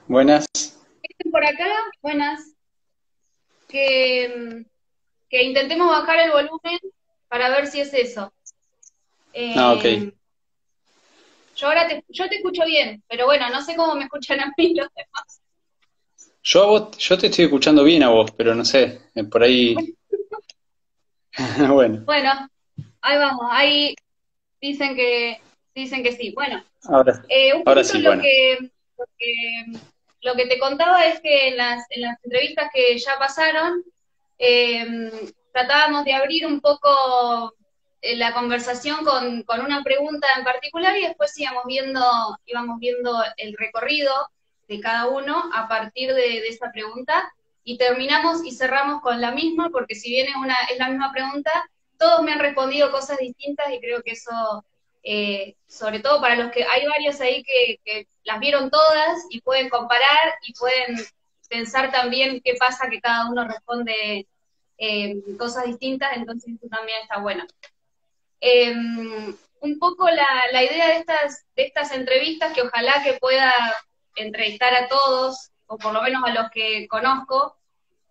Buenas. Por acá, buenas, que, que intentemos bajar el volumen para ver si es eso. Ah, ok. Eh, yo te escucho bien, pero bueno, no sé cómo me escuchan a mí los demás. Yo te estoy escuchando bien a vos, pero no sé, por ahí. Bueno, Bueno, ahí vamos, ahí dicen dicen que sí. Bueno, ahora, un ahora poquito sí, bueno. lo que, lo que te contaba es que en las entrevistas que ya pasaron, eh, tratábamos de abrir un poco la conversación con una pregunta en particular y después íbamos viendo el recorrido de cada uno a partir de esa pregunta y terminamos y cerramos con la misma, porque si bien es la misma pregunta, todos me han respondido cosas distintas y creo que eso, sobre todo para los que hay varios ahí que las vieron todas y pueden comparar y pueden pensar también qué pasa que cada uno responde cosas distintas, entonces eso también está bueno. Eh, un poco la idea de estas entrevistas, que ojalá que pueda entrevistar a todos, o por lo menos a los que conozco,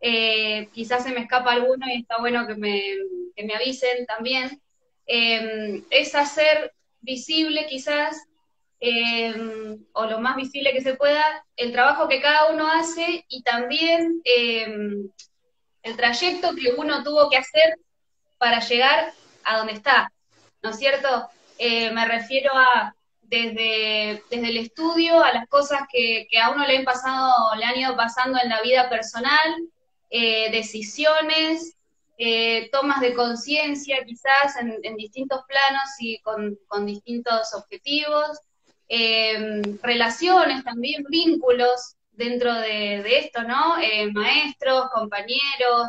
quizás se me escapa alguno y está bueno que me avisen también, es hacer visible quizás, o lo más visible que se pueda, el trabajo que cada uno hace y también el trayecto que uno tuvo que hacer para llegar a donde está, ¿no es cierto? Me refiero a desde el estudio a las cosas que a uno le han ido pasando en la vida personal, decisiones, tomas de conciencia quizás en distintos planos y con distintos objetivos, relaciones también, vínculos dentro de esto, ¿no? Maestros, compañeros,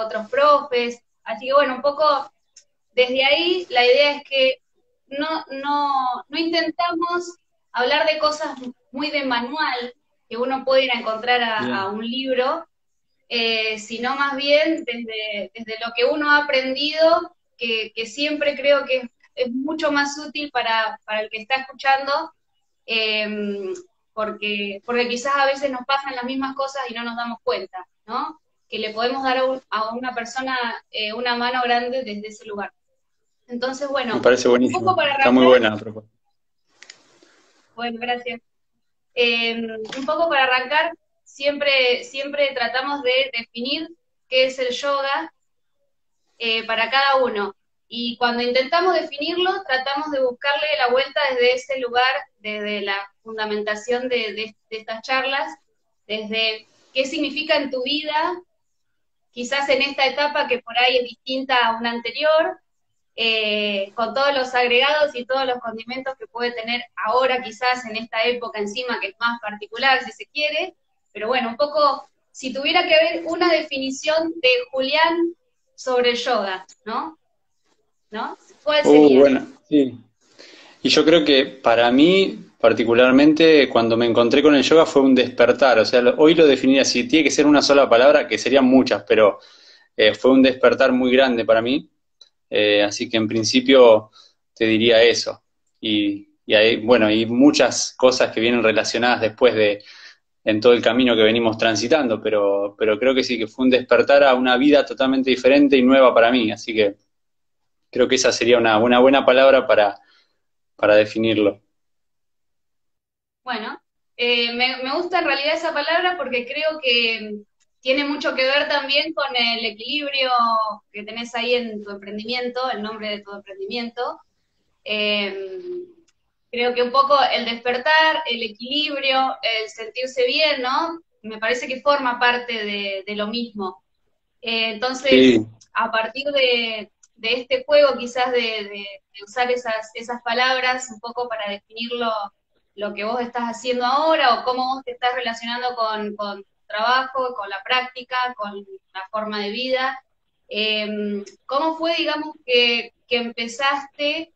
otros profes. Así que bueno, un poco desde ahí la idea es que no intentamos hablar de cosas muy de manual que uno puede ir a encontrar a Bien. un libro, sino más bien desde lo que uno ha aprendido, que siempre creo que es mucho más útil para el que está escuchando, eh, porque quizás a veces nos pasan las mismas cosas y no nos damos cuenta, ¿no? Que le podemos dar a una persona una mano grande desde ese lugar. Entonces, Me bueno, parece un poco buenísimo. para Está muy arrancar, buena la propuesta. bueno, gracias. Un poco para arrancar, siempre tratamos de definir qué es el yoga para cada uno. Y cuando intentamos definirlo, tratamos de buscarle la vuelta desde ese lugar, desde la fundamentación de estas charlas, desde qué significa en tu vida, quizás en esta etapa que por ahí es distinta a una anterior, con todos los agregados y todos los condimentos que puede tener ahora quizás en esta época encima, que es más particular si se quiere, pero bueno, un poco, si tuviera que haber una definición de Julián sobre el yoga, ¿no? ¿No? ¿Cuál sería? Bueno, sí. Y yo creo que para mí, particularmente, cuando me encontré con el yoga fue un despertar. O sea, hoy lo definiría así. Tiene que ser una sola palabra, que serían muchas, pero fue un despertar muy grande para mí. Así que en principio te diría eso. Y hay, bueno, y muchas cosas que vienen relacionadas después de en todo el camino que venimos transitando, pero creo que sí, que fue un despertar a una vida totalmente diferente y nueva para mí. Así que creo que esa sería una buena palabra para definirlo. Bueno, me gusta en realidad esa palabra porque creo que tiene mucho que ver también con el equilibrio que tenés ahí en tu emprendimiento, el nombre de tu emprendimiento. Eh, Creo que un poco el despertar, el equilibrio, el sentirse bien, ¿no? Me parece que forma parte de lo mismo. Entonces, Sí, a partir de este juego, quizás de usar esas palabras un poco para definir lo que vos estás haciendo ahora o cómo vos te estás relacionando con tu trabajo, con la práctica, con la forma de vida. ¿Cómo fue, digamos, que empezaste?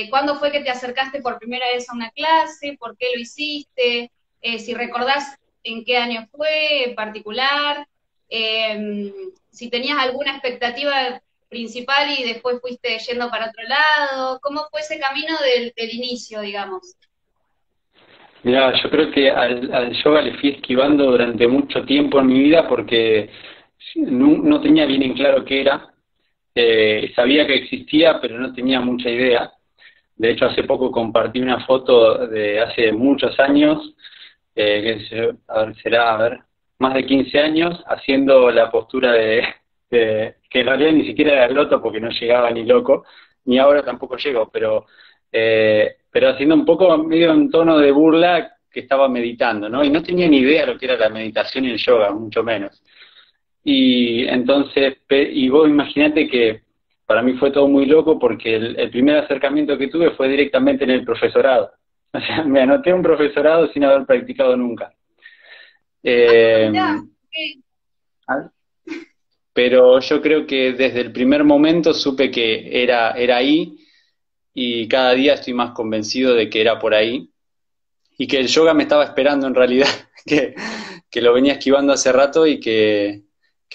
¿Cuándo fue que te acercaste por primera vez a una clase? ¿Por qué lo hiciste? Si recordás en qué año fue en particular. Si tenías alguna expectativa principal y después fuiste yendo para otro lado, ¿cómo fue ese camino del inicio, digamos? Mirá, yo creo que al yoga le fui esquivando durante mucho tiempo en mi vida porque no tenía bien en claro qué era. Sabía que existía, pero no tenía mucha idea. De hecho, hace poco compartí una foto de hace muchos años, a ver, será, a ver, más de 15 años, haciendo la postura que en realidad ni siquiera era el loto porque no llegaba ni loco, ni ahora tampoco llego, pero haciendo un poco medio en tono de burla que estaba meditando, ¿no? Y no tenía ni idea lo que era la meditación y el yoga, mucho menos. Y entonces, y vos imaginate que para mí fue todo muy loco porque el primer acercamiento que tuve fue directamente en el profesorado. O sea, me anoté a un profesorado sin haber practicado nunca. Eh, Mirá, ok. pero yo creo que desde el primer momento supe que era ahí y cada día estoy más convencido de que era por ahí y que el yoga me estaba esperando en realidad, que, que lo venía esquivando hace rato y que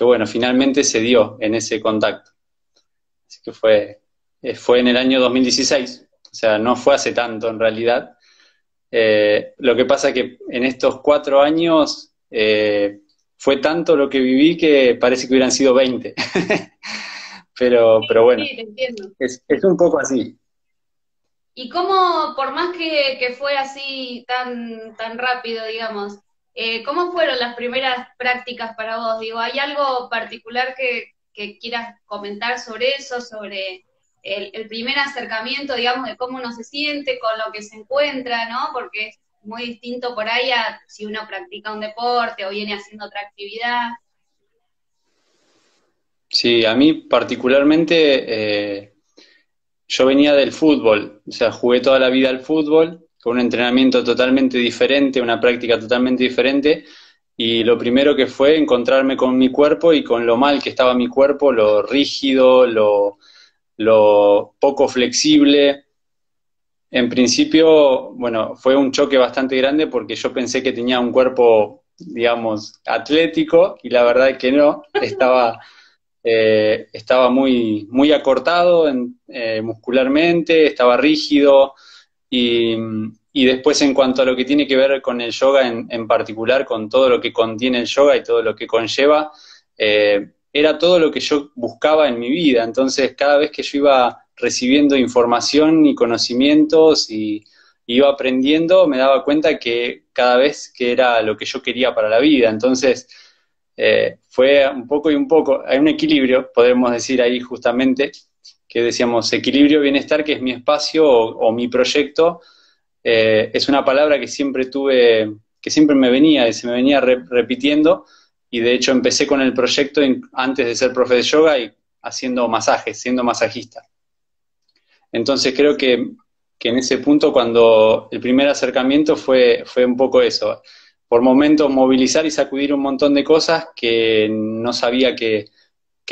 bueno, finalmente se dio en ese contacto. Así que fue en el año 2016, o sea, no fue hace tanto en realidad. Lo que pasa que en estos 4 años fue tanto lo que viví que parece que hubieran sido 20. Pero bueno, Sí, te entiendo. es un poco así. ¿Y cómo, por más que fue así tan rápido, digamos, cómo fueron las primeras prácticas para vos? Digo, ¿hay algo particular que quieras comentar sobre eso, sobre el primer acercamiento, digamos, de cómo uno se siente con lo que se encuentra, ¿no? Porque es muy distinto por ahí a si uno practica un deporte o viene haciendo otra actividad. Sí, a mí particularmente yo venía del fútbol, o sea, jugué toda la vida al fútbol, con un entrenamiento totalmente diferente, una práctica totalmente diferente, y lo primero que fue encontrarme con mi cuerpo y con lo mal que estaba mi cuerpo, lo rígido, lo poco flexible. En principio, bueno, fue un choque bastante grande porque yo pensé que tenía un cuerpo, digamos, atlético, y la verdad es que no, estaba muy acortado muscularmente, estaba rígido y, y después en cuanto a lo que tiene que ver con el yoga en particular, con todo lo que contiene el yoga y todo lo que conlleva, era todo lo que yo buscaba en mi vida. Entonces cada vez que yo iba recibiendo información y conocimientos y iba aprendiendo, me daba cuenta que cada vez que era lo que yo quería para la vida. Entonces fue un poco y un poco, hay un equilibrio, podemos decir ahí justamente, que decíamos equilibrio, bienestar, que es mi espacio o mi proyecto, es una palabra que siempre tuve, que siempre me venía y se me venía repitiendo, y de hecho empecé con el proyecto antes de ser profe de yoga y haciendo masajes, siendo masajista. Entonces creo que en ese punto cuando el primer acercamiento fue un poco eso, por momentos movilizar y sacudir un montón de cosas que no sabía que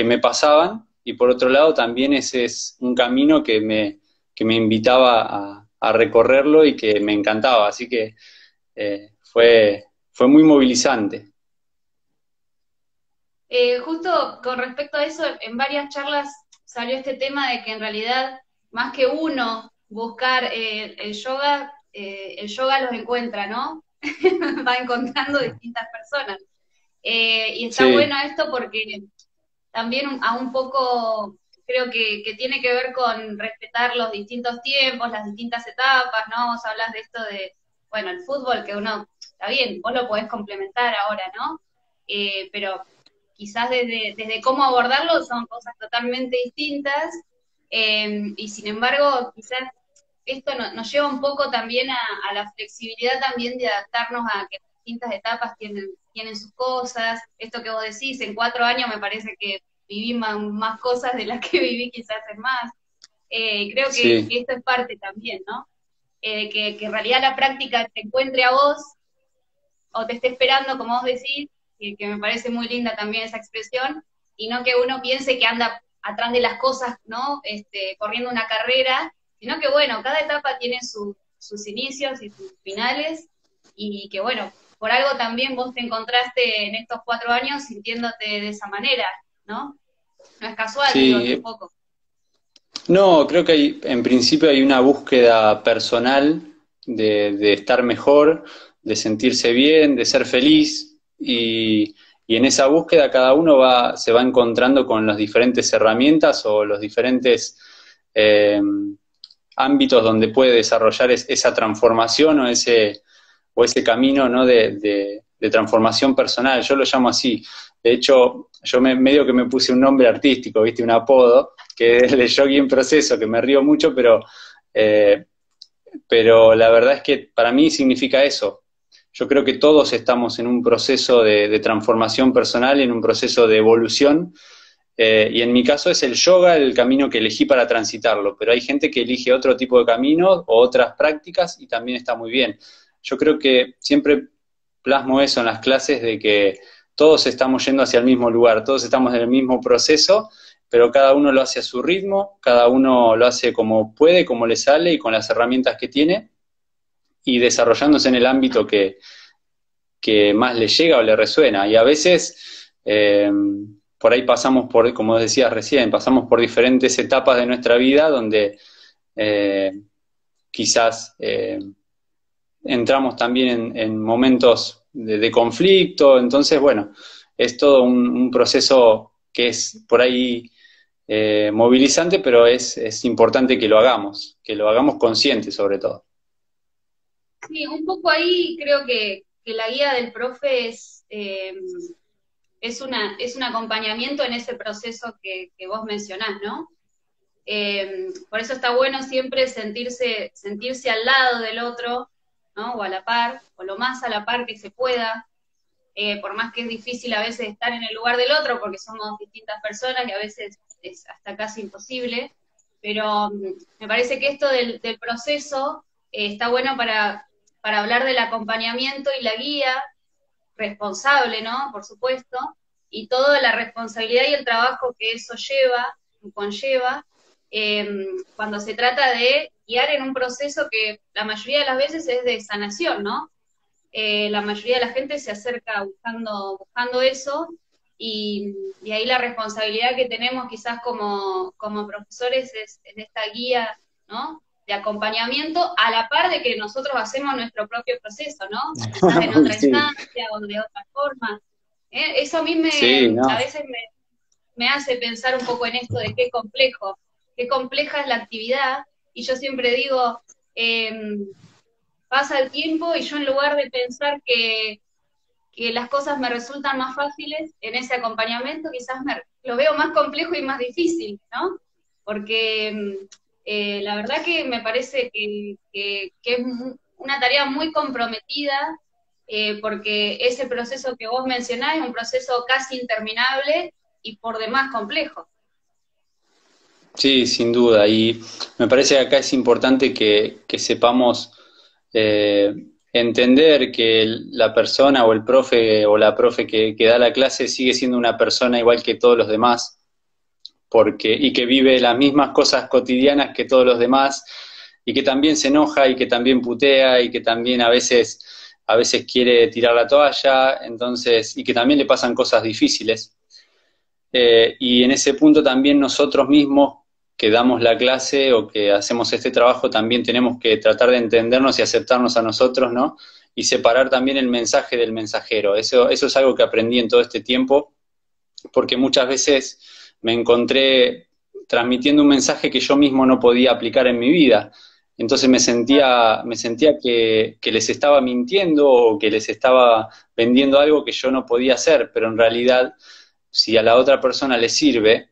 me pasaban, y por otro lado también ese es un camino que me invitaba a recorrerlo y que me encantaba, así que fue muy movilizante. Justo con respecto a eso, en varias charlas salió este tema de que en realidad, más que uno buscar el yoga los encuentra, ¿no? Va encontrando distintas personas. Y está Sí, bueno esto porque también a un poco creo que tiene que ver con respetar los distintos tiempos, las distintas etapas, ¿no? Vos hablas de esto de, bueno, el fútbol, que uno, está bien, vos lo podés complementar ahora, ¿no? Pero quizás desde cómo abordarlo son cosas totalmente distintas, y sin embargo, quizás esto nos lleva un poco también a la flexibilidad también de adaptarnos a que las distintas etapas tienen sus cosas. Esto que vos decís, en 4 años me parece que viví más cosas de las que viví quizás en más. Creo que sí, esto es parte también, ¿no? Que en realidad la práctica te encuentre a vos o te esté esperando, como vos decís, que me parece muy linda también esa expresión, y no que uno piense que anda atrás de las cosas, ¿no? Corriendo una carrera, sino que bueno, cada etapa tiene sus inicios y sus finales, y que bueno, por algo también vos te encontraste en estos 4 años sintiéndote de esa manera, ¿no? No es casual, digo, sí. tampoco. No, creo que en principio hay una búsqueda personal de estar mejor, de sentirse bien, de ser feliz, y en esa búsqueda cada uno se va encontrando con las diferentes herramientas o los diferentes ámbitos donde puede desarrollar esa transformación o ese camino, ¿no? de transformación personal. Yo lo llamo así. De hecho, yo medio que me puse un nombre artístico, ¿viste? Un apodo, que es el de Yogi en Proceso, que me río mucho, pero la verdad es que para mí significa eso. Yo creo que todos estamos en un proceso de transformación personal, en un proceso de evolución, y en mi caso es el yoga el camino que elegí para transitarlo, pero hay gente que elige otro tipo de camino o otras prácticas y también está muy bien. Yo creo que siempre plasmo eso en las clases de que todos estamos yendo hacia el mismo lugar, todos estamos en el mismo proceso, pero cada uno lo hace a su ritmo, cada uno lo hace como puede, como le sale y con las herramientas que tiene, y desarrollándose en el ámbito que más le llega o le resuena. Y a veces, por ahí pasamos por, como decías recién, pasamos por diferentes etapas de nuestra vida donde quizás entramos también en momentos de conflicto. Entonces, bueno, es todo un proceso que es por ahí movilizante, pero es importante que lo hagamos consciente sobre todo. Sí, un poco ahí creo que la guía del profe es un acompañamiento en ese proceso que vos mencionás, ¿no? Por eso está bueno siempre sentirse al lado del otro, ¿no? O a la par, o lo más a la par que se pueda, por más que es difícil a veces estar en el lugar del otro, porque somos distintas personas y a veces es hasta casi imposible, pero me parece que esto del proceso está bueno para hablar del acompañamiento y la guía responsable, ¿no? Por supuesto, y toda la responsabilidad y el trabajo que eso conlleva, cuando se trata de guiar en un proceso que la mayoría de las veces es de sanación, ¿no? La mayoría de la gente se acerca buscando eso, y ahí la responsabilidad que tenemos quizás como profesores es en esta guía, ¿no? De acompañamiento, a la par de que nosotros hacemos nuestro propio proceso, ¿no? Quizás en otra Sí. instancia o de otra forma. Eso a mí Sí, no. a veces me hace pensar un poco en esto de qué compleja es la actividad, y yo siempre digo, pasa el tiempo y yo en lugar de pensar que las cosas me resultan más fáciles en ese acompañamiento, quizás lo veo más complejo y más difícil, ¿no? Porque la verdad que me parece que es una tarea muy comprometida, porque ese proceso que vos mencionás es un proceso casi interminable y por demás complejo. Sí, sin duda. Y me parece que acá es importante que sepamos entender que la persona o el profe o la profe que da la clase sigue siendo una persona igual que todos los demás, y que vive las mismas cosas cotidianas que todos los demás, y que también se enoja y que también putea y que también a veces quiere tirar la toalla, entonces, y que también le pasan cosas difíciles. Y en ese punto también nosotros mismos que damos la clase o que hacemos este trabajo también tenemos que tratar de entendernos y aceptarnos a nosotros, ¿no? Y separar también el mensaje del mensajero. Eso es algo que aprendí en todo este tiempo, porque muchas veces me encontré transmitiendo un mensaje que yo mismo no podía aplicar en mi vida. Entonces me sentía que les estaba mintiendo o que les estaba vendiendo algo que yo no podía hacer, pero en realidad, si a la otra persona le sirve,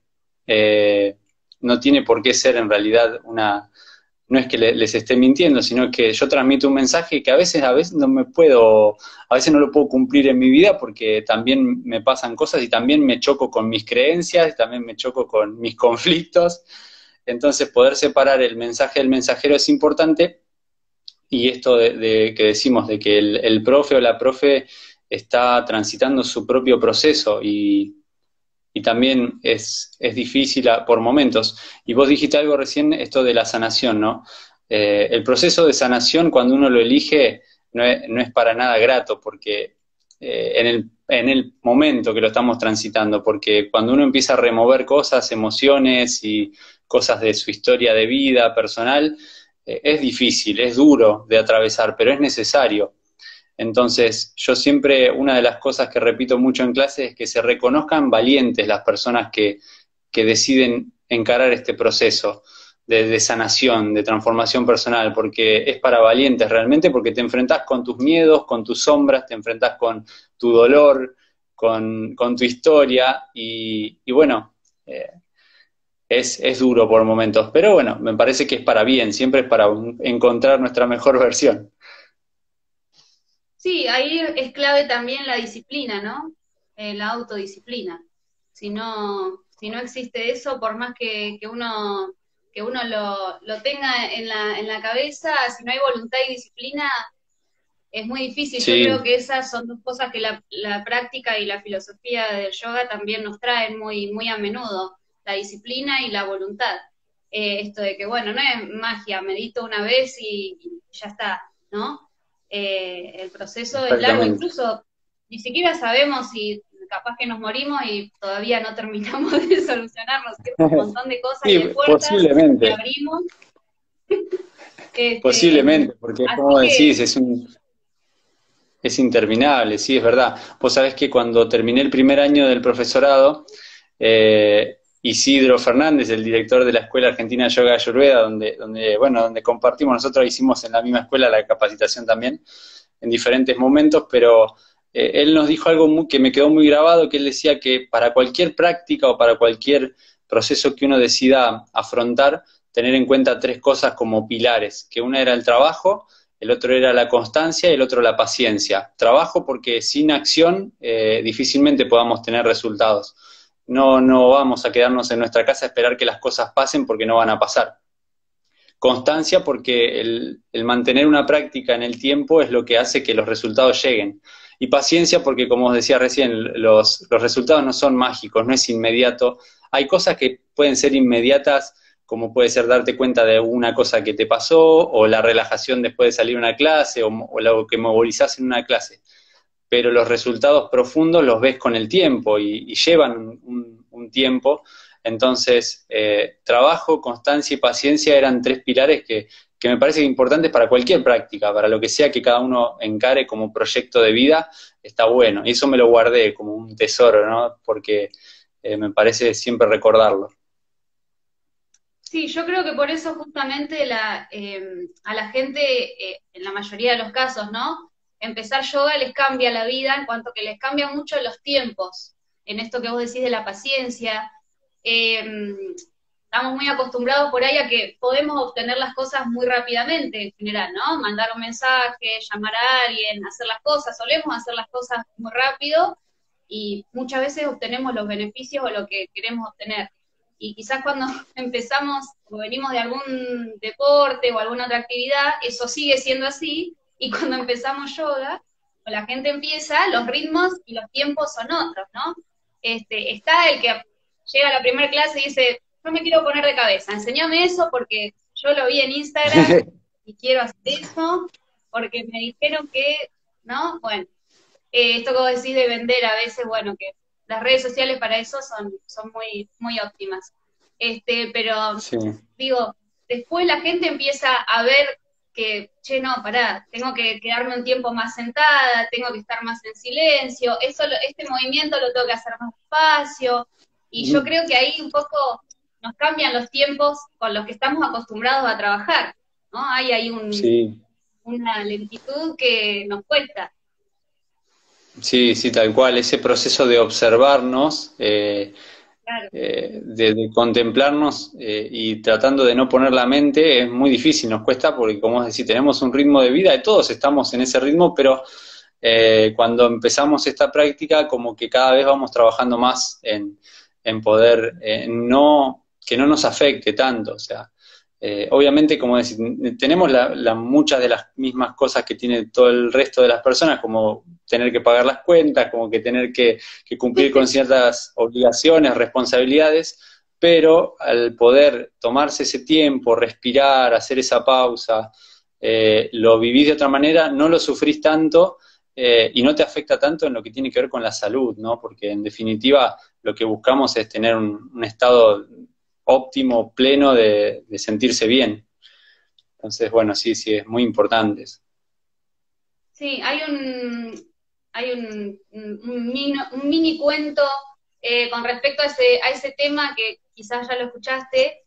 no tiene por qué ser en realidad no es que les esté mintiendo, sino que yo transmito un mensaje que a veces a veces no lo puedo cumplir en mi vida porque también me pasan cosas y también me choco con mis creencias, también me choco con mis conflictos. Entonces poder separar el mensaje del mensajero es importante, y esto de que decimos de que el profe o la profe está transitando su propio proceso y también es difícil por momentos. Y vos dijiste algo recién, esto de la sanación, ¿no? El proceso de sanación, cuando uno lo elige, no es para nada grato, porque en el momento que lo estamos transitando, porque cuando uno empieza a remover cosas, emociones y cosas de su historia de vida personal, es difícil, es duro de atravesar, pero es necesario. Entonces, yo siempre, una de las cosas que repito mucho en clase es que se reconozcan valientes las personas que deciden encarar este proceso de sanación, de transformación personal, porque es para valientes realmente, porque te enfrentás con tus miedos, con tus sombras, te enfrentás con tu dolor, con tu historia, y bueno, es duro por momentos, pero bueno, me parece que es para bien, siempre es para encontrar nuestra mejor versión. Sí, ahí es clave también la disciplina, ¿no? La autodisciplina. Si no existe eso, por más que uno lo tenga en la cabeza, si no hay voluntad y disciplina, es muy difícil. Yo creo Sí, que esas son dos cosas que la práctica y la filosofía del yoga también nos traen muy, muy a menudo, la disciplina y la voluntad. Esto de que, bueno, no es magia, medito una vez y ya está, ¿no? El proceso es largo, exactamente. incluso ni siquiera sabemos si capaz que nos morimos y todavía no terminamos de solucionarnos un montón de cosas y Sí, de puertas que posiblemente, abrimos. Este, posiblemente, porque como así que decís, es interminable, sí, es verdad. Vos sabés que cuando terminé el primer año del profesorado, Isidro Fernández, el director de la Escuela Argentina de Yoga y Ayurveda, donde compartimos, nosotros hicimos en la misma escuela la capacitación también, en diferentes momentos, pero él nos dijo algo que me quedó muy grabado, que él decía que para cualquier práctica o para cualquier proceso que uno decida afrontar, tener en cuenta tres cosas como pilares, que una era el trabajo, el otro era la constancia y el otro la paciencia. Trabajo porque sin acción difícilmente podamos tener resultados. No vamos a quedarnos en nuestra casa a esperar que las cosas pasen porque no van a pasar. Constancia porque el mantener una práctica en el tiempo es lo que hace que los resultados lleguen. Y paciencia porque, como os decía recién, los resultados no son mágicos, no es inmediato. Hay cosas que pueden ser inmediatas, como puede ser darte cuenta de una cosa que te pasó, o la relajación después de salir a una clase, o lo que memorizás en una clase. Pero los resultados profundos los ves con el tiempo y llevan un tiempo. Entonces, trabajo, constancia y paciencia eran tres pilares que me parecen importantes para cualquier práctica, para lo que sea que cada uno encare como proyecto de vida, está bueno. Y eso me lo guardé como un tesoro, ¿no? Porque me parece siempre recordarlo. sí, yo creo que por eso justamente a la gente, en la mayoría de los casos, ¿no? Empezar yoga les cambia la vida en cuanto que les cambia mucho los tiempos, en esto que vos decís de la paciencia. Eh, Estamos muy acostumbrados por ahí a que podemos obtener las cosas muy rápidamente en general, ¿no? Mandar un mensaje, llamar a alguien, hacer las cosas, solemos hacer las cosas muy rápido y muchas veces obtenemos los beneficios o lo que queremos obtener. Y quizás cuando empezamos o venimos de algún deporte o alguna otra actividad, eso sigue siendo así, y cuando empezamos yoga, o la gente empieza, los ritmos y los tiempos son otros, ¿no? Está el que llega a la primera clase y dice, yo me quiero poner de cabeza, enséñame eso porque yo lo vi en Instagram y quiero hacer eso, porque me dijeron que, ¿no? Bueno, esto que vos decís de vender a veces, bueno, que las redes sociales para eso son muy, muy óptimas. Pero Sí. digo, después la gente empieza a ver que, che, no, pará, tengo que quedarme un tiempo más sentada, tengo que estar más en silencio, este movimiento lo tengo que hacer más despacio, y yo creo que ahí un poco nos cambian los tiempos con los que estamos acostumbrados a trabajar, ¿no? Hay ahí Sí. una lentitud que nos cuesta. Sí, sí, tal cual. Ese proceso de observarnos, Claro. de contemplarnos y tratando de no poner la mente es muy difícil, nos cuesta porque, como decís, tenemos un ritmo de vida y todos estamos en ese ritmo, pero cuando empezamos esta práctica, como que cada vez vamos trabajando más en poder que no nos afecte tanto. O sea, obviamente, como decir, tenemos muchas de las mismas cosas que tiene todo el resto de las personas, como tener que pagar las cuentas, como que tener que cumplir con ciertas obligaciones, responsabilidades, pero al poder tomarse ese tiempo, respirar, hacer esa pausa, lo vivís de otra manera, no lo sufrís tanto y no te afecta tanto en lo que tiene que ver con la salud, ¿no? Porque en definitiva lo que buscamos es tener un estado óptimo, pleno de sentirse bien. Entonces, bueno, sí, sí, es muy importante eso. Sí, hay un mini cuento con respecto a ese tema que quizás ya lo escuchaste,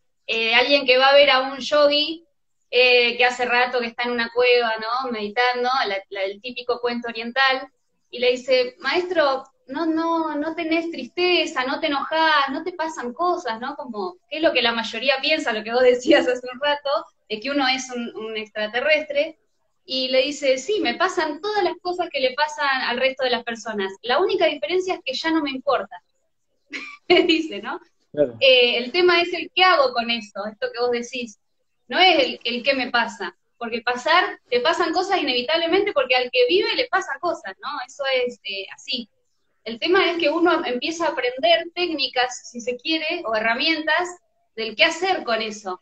alguien que va a ver a un yogi que hace rato que está en una cueva, ¿no? Meditando, el típico cuento oriental, y le dice, maestro, no tenés tristeza, no te enojás, no te pasan cosas, ¿no? Como, ¿qué es lo que la mayoría piensa, lo que vos decías hace un rato, de que uno es un extraterrestre? Y le dice, sí, me pasan todas las cosas que le pasan al resto de las personas. La única diferencia es que ya no me importa, dice, ¿no? Claro. El tema es el qué hago con esto que vos decís. No es el qué me pasa, porque te pasan cosas inevitablemente porque al que vive le pasan cosas, ¿no? Eso es así. El tema es que uno empieza a aprender técnicas, si se quiere, o herramientas del qué hacer con eso,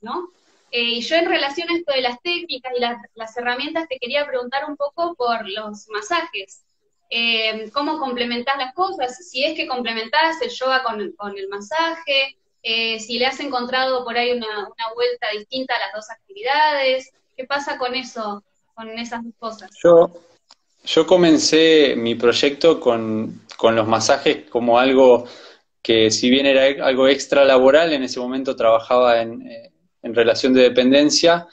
¿no? Y yo en relación a esto de las técnicas y las herramientas te quería preguntar un poco por los masajes. ¿Cómo complementás las cosas? Si es que complementás el yoga con el masaje, si le has encontrado por ahí una vuelta distinta a las dos actividades, ¿qué pasa con eso, con esas dos cosas? Yo, yo comencé mi proyecto con los masajes como algo que si bien era algo extra laboral, en ese momento trabajaba en relación de dependencia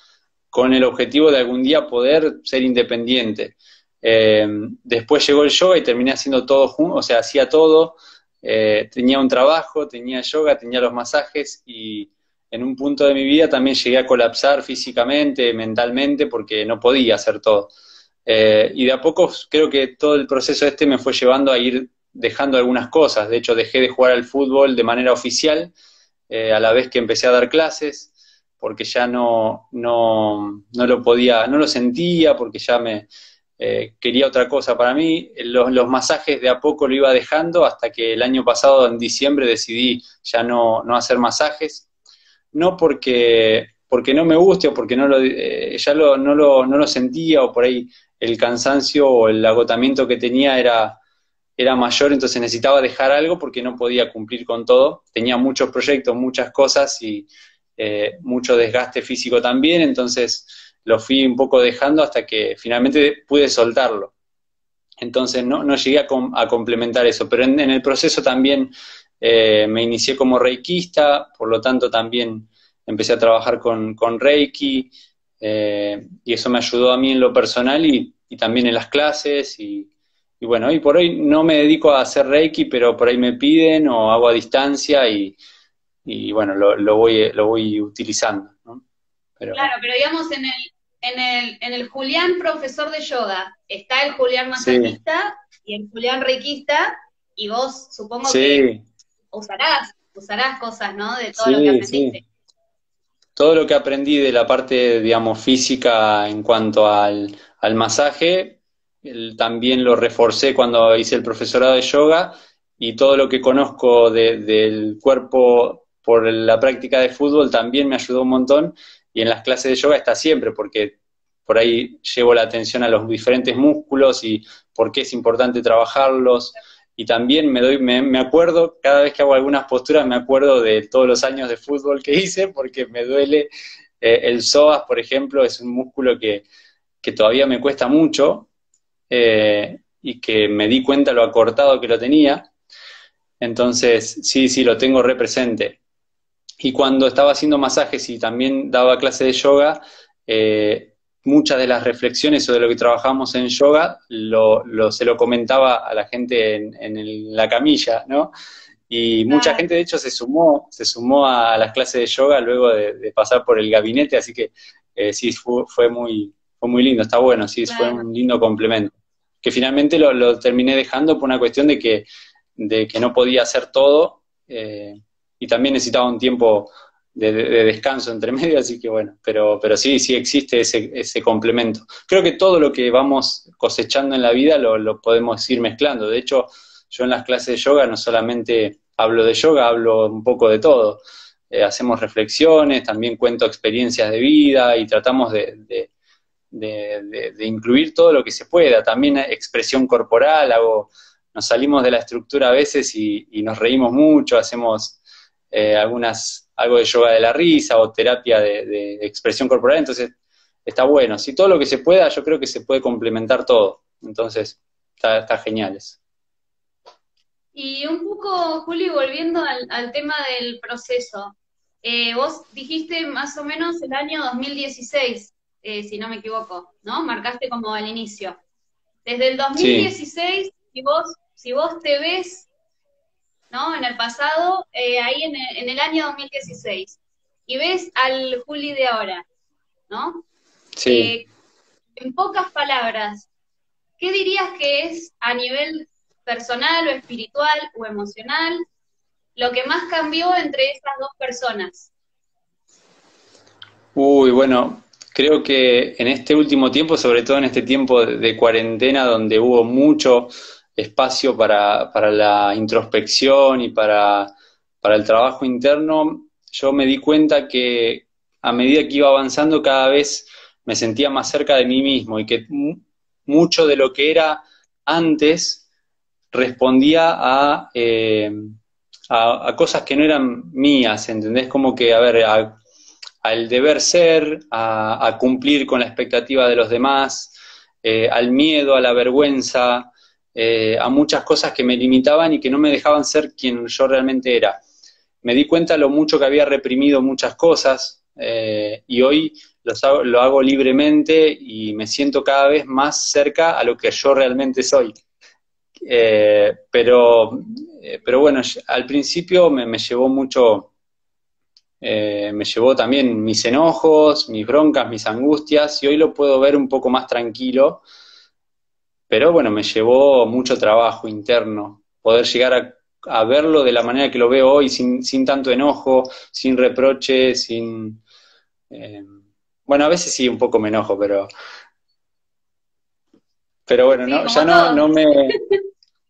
con el objetivo de algún día poder ser independiente. Después llegó el yoga y terminé haciendo todo junto, o sea, hacía todo, tenía un trabajo, tenía yoga, tenía los masajes y en un punto de mi vida también llegué a colapsar físicamente, mentalmente, porque no podía hacer todo. Y de a poco creo que todo el proceso este me fue llevando a ir dejando algunas cosas. De hecho, dejé de jugar al fútbol de manera oficial, a la vez que empecé a dar clases, porque ya no lo podía, no lo sentía, porque ya me quería otra cosa para mí. Los masajes de a poco lo iba dejando hasta que el año pasado, en diciembre, decidí ya no hacer masajes. No porque no me guste o porque ya no lo sentía o por ahí el cansancio o el agotamiento que tenía era mayor, entonces necesitaba dejar algo porque no podía cumplir con todo. Tenía muchos proyectos, muchas cosas y mucho desgaste físico también, entonces lo fui un poco dejando hasta que finalmente pude soltarlo. Entonces no llegué a complementar eso, pero en el proceso también me inicié como reikista, por lo tanto también empecé a trabajar con Reiki, y eso me ayudó a mí en lo personal y también en las clases y bueno, hoy por hoy no me dedico a hacer Reiki, pero por ahí me piden o hago a distancia y bueno, lo voy utilizando, ¿no? Pero, Claro, pero digamos en el Julián profesor de yoga, está el Julián sí, masajista y el Julián reikista, y vos supongo que sí, usarás cosas, ¿no? De todo lo que sí, sí. aprendiste. Todo lo que aprendí de la parte, digamos, física en cuanto al masaje, también lo reforcé cuando hice el profesorado de yoga y todo lo que conozco del cuerpo por la práctica de fútbol también me ayudó un montón y en las clases de yoga está siempre porque por ahí llevo la atención a los diferentes músculos y por qué es importante trabajarlos y también me acuerdo, cada vez que hago algunas posturas, me acuerdo de todos los años de fútbol que hice, porque me duele. El psoas, por ejemplo, es un músculo que todavía me cuesta mucho, y que me di cuenta lo acortado que lo tenía. Entonces, sí, sí, lo tengo re presente. Y cuando estaba haciendo masajes y también daba clase de yoga, muchas de las reflexiones o de lo que trabajamos en yoga se lo comentaba a la gente la camilla, ¿no? Y mucha Claro, gente, de hecho, se sumó a las clases de yoga luego de pasar por el gabinete, así que sí, fue muy lindo, está bueno, sí, fue claro. un lindo complemento. Que finalmente lo terminé dejando por una cuestión de que no podía hacer todo, y también necesitaba un tiempo de descanso entre medio, así que bueno, pero sí, sí existe ese complemento. Creo que todo lo que vamos cosechando en la vida lo podemos ir mezclando. De hecho, yo en las clases de yoga no solamente hablo de yoga, hablo un poco de todo. Hacemos reflexiones, también cuento experiencias de vida y tratamos de incluir todo lo que se pueda. También expresión corporal, nos salimos de la estructura a veces y nos reímos mucho, hacemos algo de yoga de la risa o terapia de expresión corporal, entonces está bueno. Si todo lo que se pueda, yo creo que se puede complementar todo. Entonces, está genial eso. Y un poco, Juli, volviendo al tema del proceso, vos dijiste más o menos el año 2016, si no me equivoco, ¿no? Marcaste como el inicio. Desde el Sí, 2016, si vos te ves, ¿no? En el pasado, ahí en el año 2016, y ves al Juli de ahora, ¿no? sí. Eh, en pocas palabras, ¿qué dirías que es a nivel personal o espiritual o emocional lo que más cambió entre estas dos personas? Uy, bueno, creo que en este último tiempo, sobre todo en este tiempo de cuarentena, donde hubo mucho espacio para la introspección y para el trabajo interno, yo me di cuenta que a medida que iba avanzando, cada vez me sentía más cerca de mí mismo y que mucho de lo que era antes respondía a cosas que no eran mías, ¿entendés? Como que, a ver, al deber ser, a cumplir con la expectativa de los demás, al miedo, a la vergüenza, a muchas cosas que me limitaban y que no me dejaban ser quien yo realmente era. Me di cuenta lo mucho que había reprimido muchas cosas y hoy lo hago libremente y me siento cada vez más cerca a lo que yo realmente soy. Pero bueno, al principio me llevó mucho, me llevó también mis enojos, mis broncas, mis angustias, y hoy lo puedo ver un poco más tranquilo, pero bueno, me llevó mucho trabajo interno, poder llegar a verlo de la manera que lo veo hoy, sin tanto enojo, sin reproche, sin... eh, bueno, a veces sí un poco me enojo, pero bueno, Sí, no, ya como no todos. me...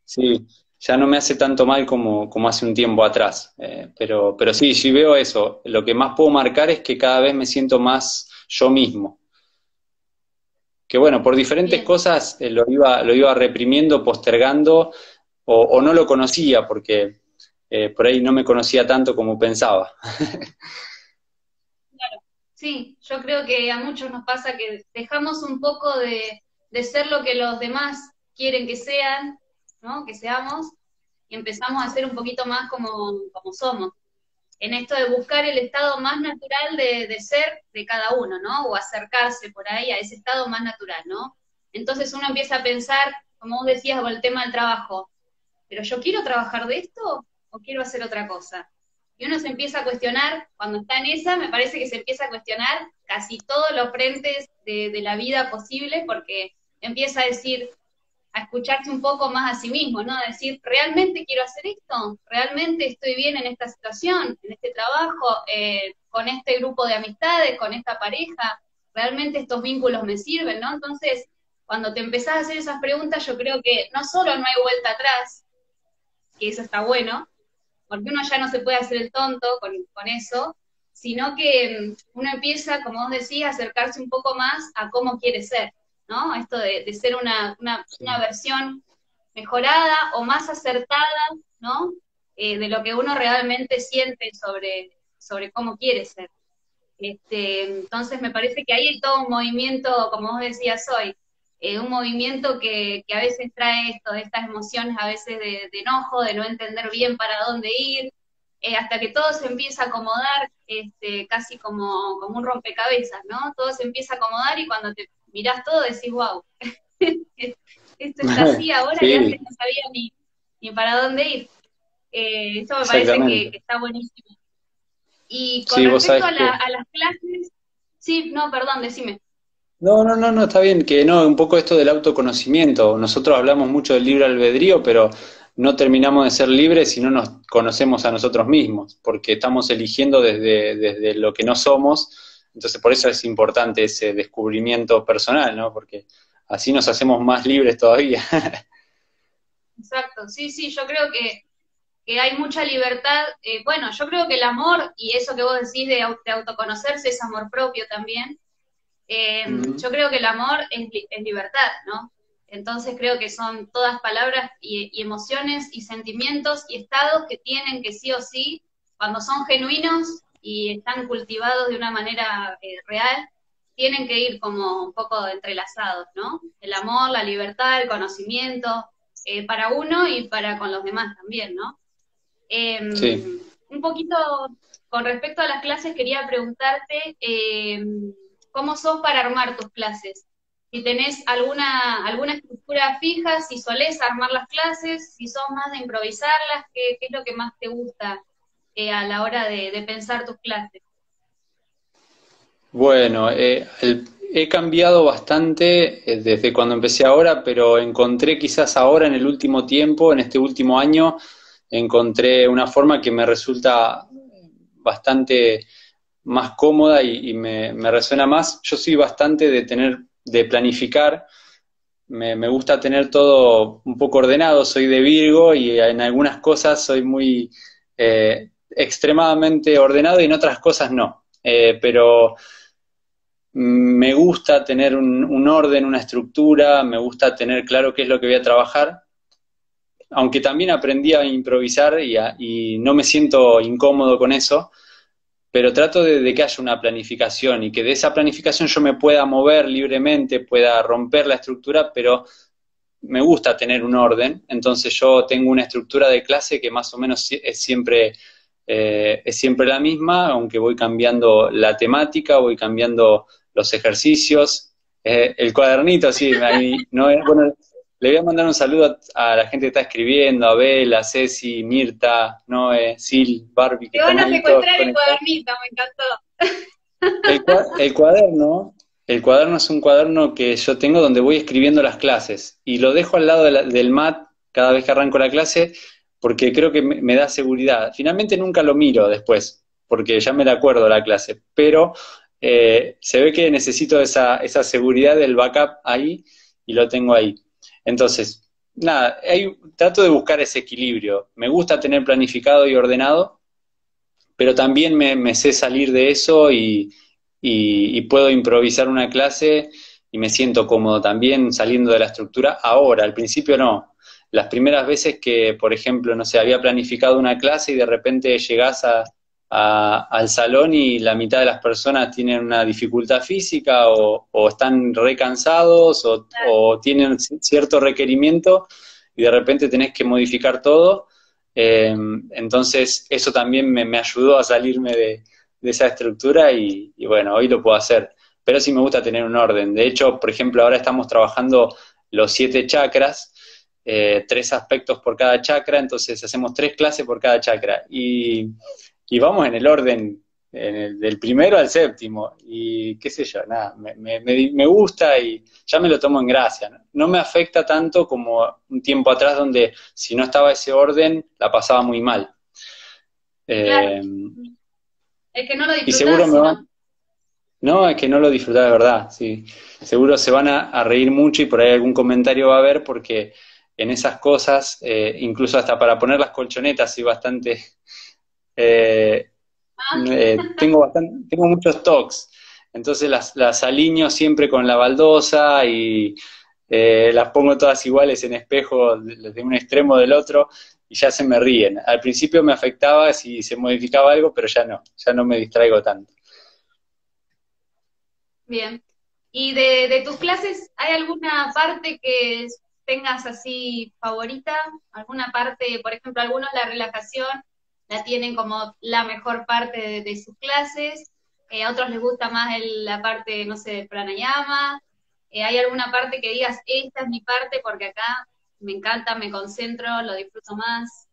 Sí, ya no me hace tanto mal como hace un tiempo atrás. Pero sí, sí veo eso. Lo que más puedo marcar es que cada vez me siento más yo mismo. Que bueno, por diferentes Bien. cosas lo iba reprimiendo, postergando, o no lo conocía, porque por ahí no me conocía tanto como pensaba. Sí, yo creo que a muchos nos pasa que dejamos un poco de ser lo que los demás quieren que sean, ¿no? Que seamos, y empezamos a ser un poquito más como somos. En esto de buscar el estado más natural de ser de cada uno, ¿no? O acercarse por ahí a ese estado más natural, ¿no? Entonces uno empieza a pensar, como vos decías, con el tema del trabajo, ¿pero yo quiero trabajar de esto o quiero hacer otra cosa? Y uno se empieza a cuestionar, cuando está en esa, me parece que se empieza a cuestionar casi todos los frentes de la vida posible, porque empieza a decir, a escucharse un poco más a sí mismo, ¿no? A decir, ¿realmente quiero hacer esto? ¿Realmente estoy bien en esta situación, en este trabajo, con este grupo de amistades, con esta pareja? ¿Realmente estos vínculos me sirven, no? Entonces, cuando te empezás a hacer esas preguntas, yo creo que no solo no hay vuelta atrás, que eso está bueno, porque uno ya no se puede hacer el tonto con eso, sino que uno empieza, como vos decís, a acercarse un poco más a cómo quiere ser, ¿no? Esto de ser una Sí. versión mejorada o más acertada, ¿no? De lo que uno realmente siente sobre cómo quiere ser. Entonces me parece que ahí hay todo un movimiento, como vos decías hoy, un movimiento que a veces trae estas emociones a veces de enojo, de no entender bien para dónde ir, hasta que todo se empieza a acomodar, casi como un rompecabezas, ¿no? Todo se empieza a acomodar y cuando te mirás todo decís, wow, esto está así ahora y antes Sí, no sabía ni para dónde ir. Eso me parece que exactamente. está buenísimo. Y con Sí, vos respecto sabés que... a las clases, sí, no, perdón, decime. No, está bien, que no, un poco esto del autoconocimiento. Nosotros hablamos mucho del libre albedrío, pero no terminamos de ser libres si no nos conocemos a nosotros mismos, porque estamos eligiendo desde lo que no somos. Entonces, por eso es importante ese descubrimiento personal, ¿no? Porque así nos hacemos más libres todavía. Exacto, sí, sí, yo creo que hay mucha libertad. Bueno, yo creo que el amor y eso que vos decís de autoconocerse es amor propio también. Ujú. Yo creo que el amor es libertad, ¿no? Entonces creo que son todas palabras y emociones y sentimientos y estados que tienen que sí o sí, cuando son genuinos, y están cultivados de una manera real, tienen que ir como un poco entrelazados, ¿no? El amor, la libertad, el conocimiento, para uno y para con los demás también, ¿no? Sí. Un poquito con respecto a las clases, quería preguntarte cómo sos para armar tus clases. Si tenés alguna estructura fija, si solés armar las clases, si sos más de improvisarlas, qué es lo que más te gusta a la hora de pensar tus clases. Bueno, he cambiado bastante desde cuando empecé ahora, pero encontré quizás ahora en el último tiempo, en este último año, encontré una forma que me resulta bastante más cómoda y me resuena más. Yo soy bastante de planificar, me gusta tener todo un poco ordenado, soy de Virgo y en algunas cosas soy muy extremadamente ordenado y en otras cosas no. Pero me gusta tener un orden, una estructura, me gusta tener claro qué es lo que voy a trabajar, aunque también aprendí a improvisar y no me siento incómodo con eso, pero trato de que haya una planificación y que de esa planificación yo me pueda mover libremente, pueda romper la estructura, pero me gusta tener un orden, entonces yo tengo una estructura de clase que más o menos es siempre la misma, aunque voy cambiando la temática, voy cambiando los ejercicios, el cuadernito, sí, ahí, no, bueno, le voy a mandar un saludo a la gente que está escribiendo, a Bel, a Ceci, Mirta, Noé, Sil, Barbie, que Qué están bueno ahí todos secuestrar el conectados. cuadernito, me encantó. El cuaderno, el cuaderno es un cuaderno que yo tengo donde voy escribiendo las clases y lo dejo al lado del mat cada vez que arranco la clase porque creo que me da seguridad. Finalmente nunca lo miro después porque ya me la acuerdo la clase, pero se ve que necesito esa seguridad del backup ahí y lo tengo ahí. Entonces, nada, trato de buscar ese equilibrio. Me gusta tener planificado y ordenado, pero también me sé salir de eso y puedo improvisar una clase y me siento cómodo también saliendo de la estructura ahora, al principio no. Las primeras veces que, por ejemplo, no sé, había planificado una clase y de repente llegás al salón y la mitad de las personas tienen una dificultad física o están recansados o tienen cierto requerimiento y de repente tenés que modificar todo. Entonces, eso también me ayudó a salirme de esa estructura y bueno, hoy lo puedo hacer. Pero sí me gusta tener un orden. De hecho, por ejemplo, ahora estamos trabajando los 7 chakras, 3 aspectos por cada chakra, entonces hacemos 3 clases por cada chakra. Y vamos en el orden del primero al séptimo. Y qué sé yo, nada, me gusta y ya me lo tomo en gracia, ¿no? No me afecta tanto como un tiempo atrás donde si no estaba ese orden la pasaba muy mal. Claro, Eh, es que no lo y seguro disfrutás, me van, sino. no, es que no lo disfrutaba de verdad, sí. Seguro se van a reír mucho y por ahí algún comentario va a haber porque en esas cosas, incluso hasta para poner las colchonetas, soy bastante, eh, tengo muchos tocs, entonces las alineo siempre con la baldosa y las pongo todas iguales en espejo de un extremo del otro y ya se me ríen. Al principio me afectaba si se modificaba algo, pero ya no me distraigo tanto. Bien. ¿Y de tus clases hay alguna parte que tengas así favorita? ¿Alguna parte, por ejemplo, algunos la relajación la tienen como la mejor parte de sus clases, a otros les gusta más la parte, no sé, de pranayama? ¿Hay alguna parte que digas, esta es mi parte porque acá me encanta, me concentro, lo disfruto más?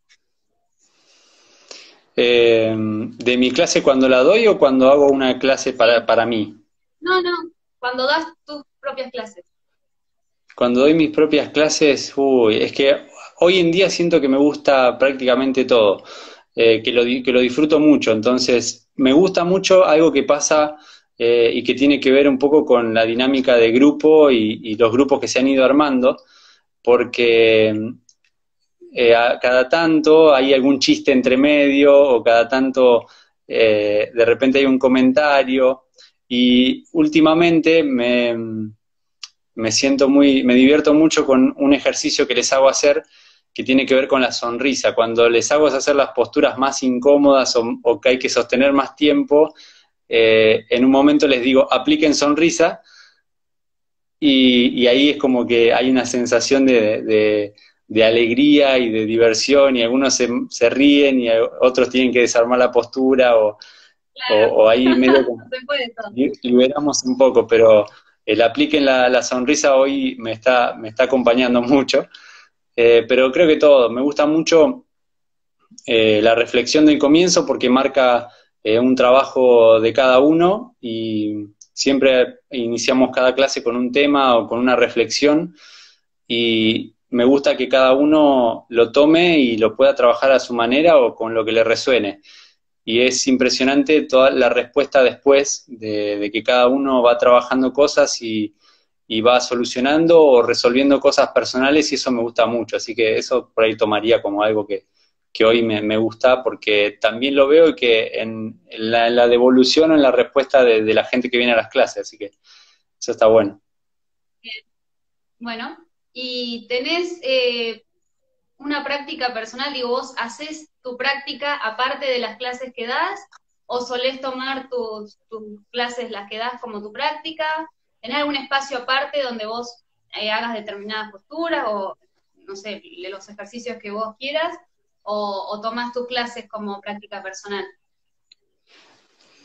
¿De mi clase cuando la doy o cuando hago una clase para mí? No, no, cuando das tus propias clases. Cuando doy mis propias clases, uy, es que hoy en día siento que me gusta prácticamente todo, que lo disfruto mucho, entonces me gusta mucho algo que pasa y que tiene que ver un poco con la dinámica de grupo y los grupos que se han ido armando, porque a cada tanto hay algún chiste entre medio o cada tanto de repente hay un comentario y últimamente me divierto mucho con un ejercicio que les hago hacer que tiene que ver con la sonrisa. Cuando les hago hacer las posturas más incómodas o que hay que sostener más tiempo, en un momento les digo, apliquen sonrisa, y ahí es como que hay una sensación de alegría y de diversión, y algunos se ríen y otros tienen que desarmar la postura, Claro, o ahí medio como se puede todo. liberamos un poco, pero el apliquen la sonrisa hoy me está acompañando mucho. Pero creo que todo, me gusta mucho la reflexión del comienzo porque marca un trabajo de cada uno, y siempre iniciamos cada clase con un tema o con una reflexión, y me gusta que cada uno lo tome y lo pueda trabajar a su manera o con lo que le resuene. Y es impresionante toda la respuesta después de que cada uno va trabajando cosas y va solucionando o resolviendo cosas personales, y eso me gusta mucho. Así que eso por ahí tomaría como algo que hoy me gusta, porque también lo veo que en la devolución o en la respuesta de la gente que viene a las clases, así que eso está bueno. Bien. Bueno, y tenés una práctica personal, digo, vos haces tu práctica aparte de las clases que das, o solés tomar tus clases, las que das como tu práctica, ¿tenés algún espacio aparte donde vos hagas determinadas posturas, o no sé, de los ejercicios que vos quieras, o tomás tus clases como práctica personal?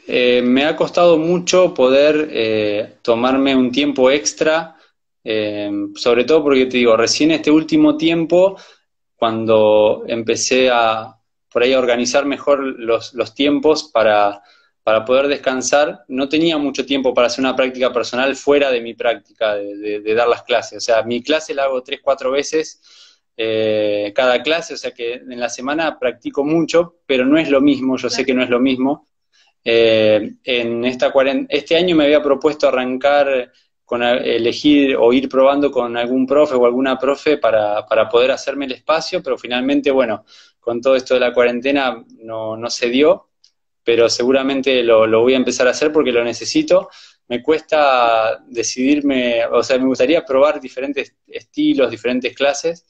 Me ha costado mucho poder tomarme un tiempo extra, sobre todo porque te digo, recién este último tiempo, cuando empecé a por ahí a organizar mejor los tiempos para poder descansar, no tenía mucho tiempo para hacer una práctica personal fuera de mi práctica de dar las clases. O sea, mi clase la hago 3, 4 veces cada clase, o sea que en la semana practico mucho, pero no es lo mismo, yo sé que no es lo mismo. Este año me había propuesto arrancar con elegir o ir probando con algún profe o alguna profe para poder hacerme el espacio, pero finalmente, bueno, con todo esto de la cuarentena no se dio, pero seguramente lo voy a empezar a hacer porque lo necesito. Me cuesta decidirme, o sea, me gustaría probar diferentes estilos, diferentes clases.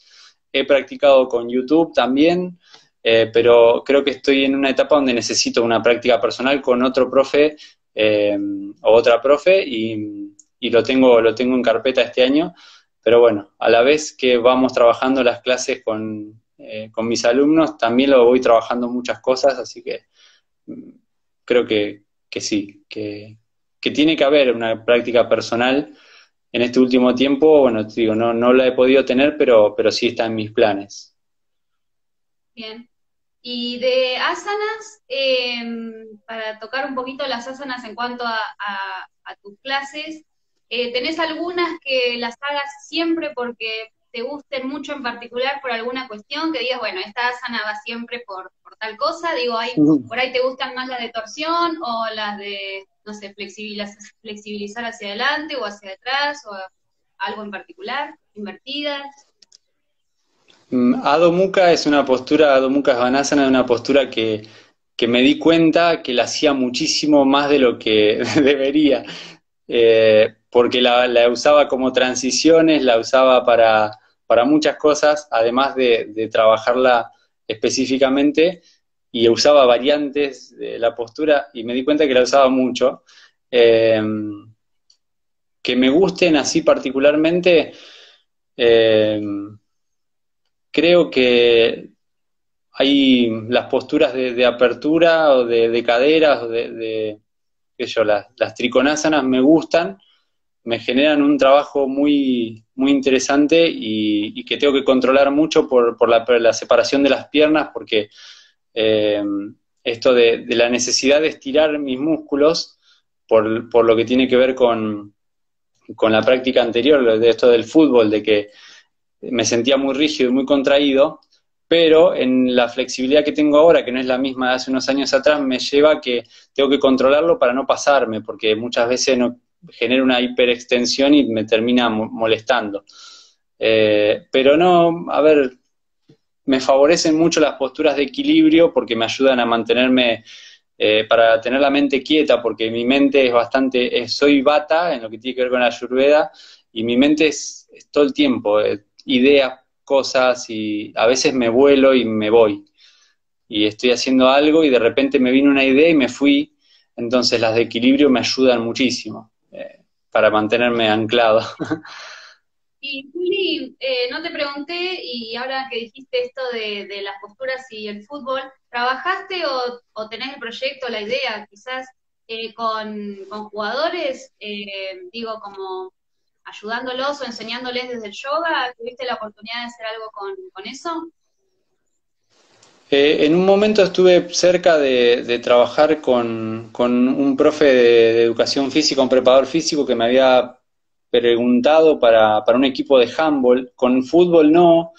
He practicado con YouTube también, pero creo que estoy en una etapa donde necesito una práctica personal con otro profe o otra profe, y lo tengo en carpeta este año, pero bueno, a la vez que vamos trabajando las clases con mis alumnos, también lo voy trabajando muchas cosas, así que mm, creo que sí, que tiene que haber una práctica personal. En este último tiempo, bueno, te digo, no la he podido tener, pero sí está en mis planes. Bien. Y de asanas, para tocar un poquito las asanas en cuanto a tus clases, ¿tenés algunas que las hagas siempre porque te gusten mucho en particular por alguna cuestión? Que digas, bueno, esta asana va siempre por tal cosa. Digo, por ahí te gustan más las de torsión o las de, no sé, flexibilizar hacia adelante o hacia atrás, o algo en particular, invertidas. Adho Mukha es una postura, Adho Mukha Svanasana es una postura que me di cuenta que la hacía muchísimo más de lo que debería, porque la usaba como transiciones, la usaba para muchas cosas, además de trabajarla específicamente, y usaba variantes de la postura, y me di cuenta que la usaba mucho. Eh, que me gusten así particularmente, eh, creo que hay las posturas de apertura o de caderas, o qué sé yo, las triconásanas me gustan, me generan un trabajo muy interesante, y que tengo que controlar mucho por la separación de las piernas, porque eh, esto de la necesidad de estirar mis músculos por lo que tiene que ver con la práctica anterior, de esto del fútbol, de que me sentía muy rígido y muy contraído, pero en la flexibilidad que tengo ahora, que no es la misma de hace unos años atrás, me lleva a que tengo que controlarlo para no pasarme, porque muchas veces no, genera una hiperextensión y me termina molestando. Pero no, a ver, me favorecen mucho las posturas de equilibrio porque me ayudan a mantenerme, para tener la mente quieta, porque mi mente es bastante, soy vata en lo que tiene que ver con la Ayurveda, y mi mente es todo el tiempo, ideas cosas y a veces me vuelo y me voy. Y estoy haciendo algo y de repente me vino una idea y me fui. Entonces las de equilibrio me ayudan muchísimo para mantenerme anclado. Y Juli, no te pregunté, y ahora que dijiste esto de las posturas y el fútbol, ¿trabajaste o tenés el proyecto, la idea, quizás con jugadores, digo, como ayudándolos o enseñándoles desde el yoga? ¿Tuviste la oportunidad de hacer algo con eso? En un momento estuve cerca de trabajar con un profe de educación física, un preparador físico que me había preguntado para un equipo de handball. Con fútbol no,